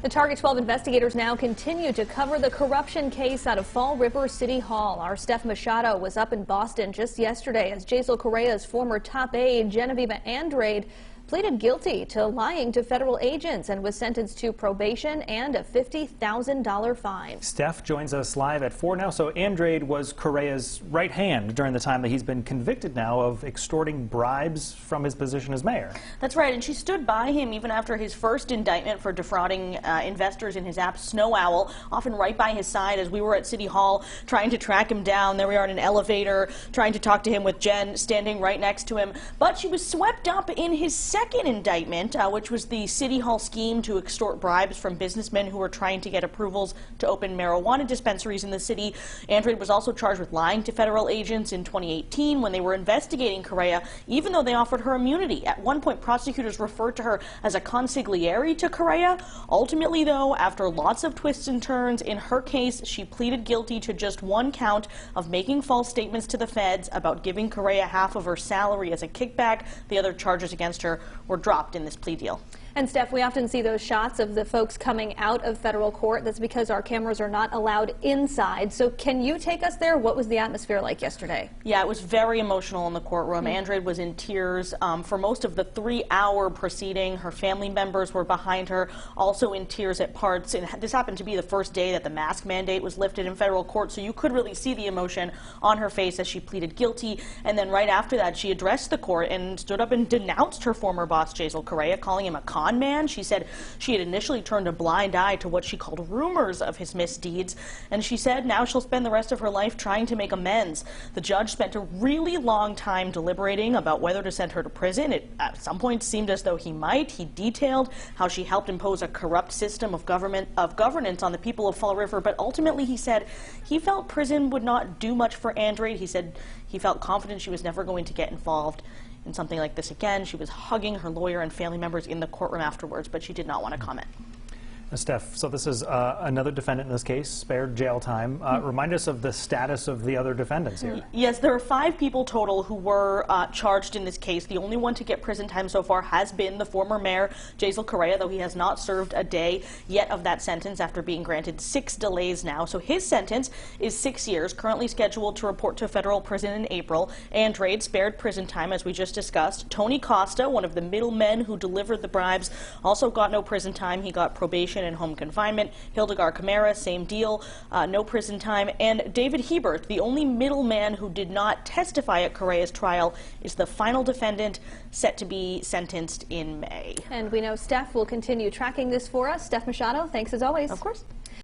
The Target 12 investigators now continue to cover the corruption case out of Fall River City Hall. Our Steph Machado was up in Boston just yesterday as Jasiel Correia's former top aide, Andrade, pleaded guilty to lying to federal agents and was sentenced to probation and a $50,000 fine. Steph joins us live at 4 now. So Andrade was Correia's right hand during the time that he's been convicted now of extorting bribes from his position as mayor. That's right, and she stood by him even after his first indictment for defrauding investors in his app Snow Owl, often right by his side as we were at City Hall trying to track him down. There we are in an elevator trying to talk to him with Jen standing right next to him. But she was swept up in his second indictment, which was the City Hall scheme to extort bribes from businessmen who were trying to get approvals to open marijuana dispensaries in the city. Andrade was also charged with lying to federal agents in 2018 when they were investigating Correia, even though they offered her immunity. At one point, prosecutors referred to her as a consigliere to Correia. Ultimately, though, after lots of twists and turns in her case, she pleaded guilty to just one count of making false statements to the feds about giving Correia half of her salary as a kickback. The other charges against her were dropped in this plea deal. And Steph, we often see those shots of the folks coming out of federal court. That's because our cameras are not allowed inside. So can you take us there? What was the atmosphere like yesterday? Yeah, it was very emotional in the courtroom. Andrade was in tears for most of the 3-hour proceeding. Her family members were behind her, also in tears at parts. And this happened to be the first day that the mask mandate was lifted in federal court, so you could really see the emotion on her face as she pleaded guilty. And then right after that, she addressed the court and stood up and denounced her former boss, Jasiel Correia, calling him a con man. She said she had initially turned a blind eye to what she called rumors of his misdeeds, and she said now she'll spend the rest of her life trying to make amends. The judge spent a really long time deliberating about whether to send her to prison. It at some point seemed as though he might. He detailed how she helped impose a corrupt system of governance on the people of Fall River, but ultimately he said he felt prison would not do much for Andrade. He said he felt confident she was never going to get involved in something like this again. She was hugging her lawyer and family members in the courtroom afterwards, but she did not want to comment. Steph, so this is another defendant in this case, spared jail time. Remind us of the status of the other defendants here. Yes, there are 5 people total who were charged in this case. The only one to get prison time so far has been the former mayor, Jasiel Correia, though he has not served a day yet of that sentence after being granted 6 delays now. So his sentence is 6 years, currently scheduled to report to federal prison in April. Andrade spared prison time, as we just discussed. Tony Costa, one of the middlemen who delivered the bribes, also got no prison time. He got probation and home confinement. Hildegard Camara, same deal, no prison time. And David Hebert, the only middleman who did not testify at Correia's trial, is the final defendant set to be sentenced in May. And we know Steph will continue tracking this for us. Steph Machado, thanks as always. Of course.